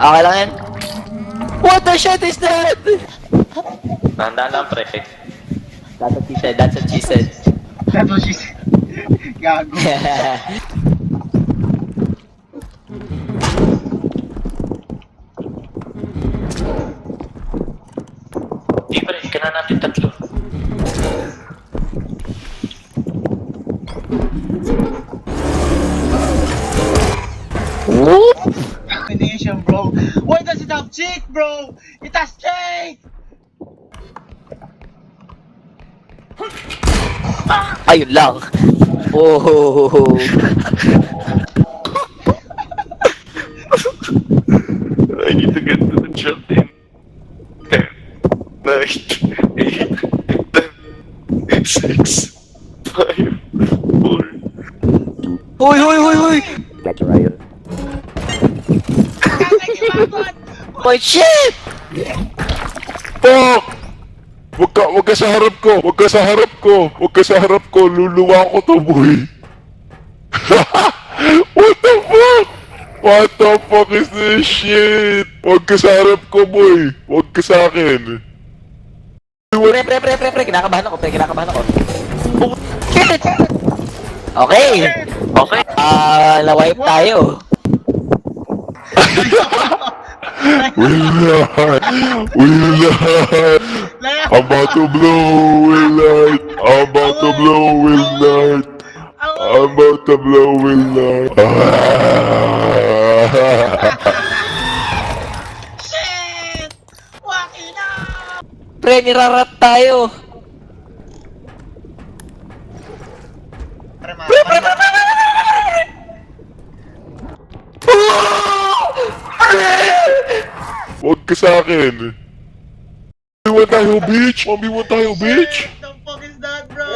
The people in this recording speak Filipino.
Okay lang yan. What the shit is that? Tandaan lang, pre. That's what she said, that's what she said. That's what she said. Gago. Di, pre. Kailangan natin tatlo. Combination, bro. Why does it have cheek, bro? It has cheek! Ayun lang. Oh. I need to get to the shop in 10, 9, 8, 7, 6, 5, 4. Hoy, hoy, hoy, hoy! Oh shit! Fuck! Wag ka sa harap ko! Wag ka sa harap ko! Wag ka sa harap ko! Luluwa ko to, boy! What the fuck? What the fuck is this shit? Wag ka sa harap ko, boy! Wag ka sa akin! Pre, kinakabahan ako, kinakabahan ako. Oh, shit! Okay. Okay. Na-wipe tayo. Will not! Will not! I'm about to blow, will not! I'm about to blow, will not! I'm about to blow, will not! Shit! Walking up! Pre, nirarat tayo. Wag ka sa akin! Mabiwan tayo, bitch! Mabiwan tayo, bitch! What the fuck is that, bro?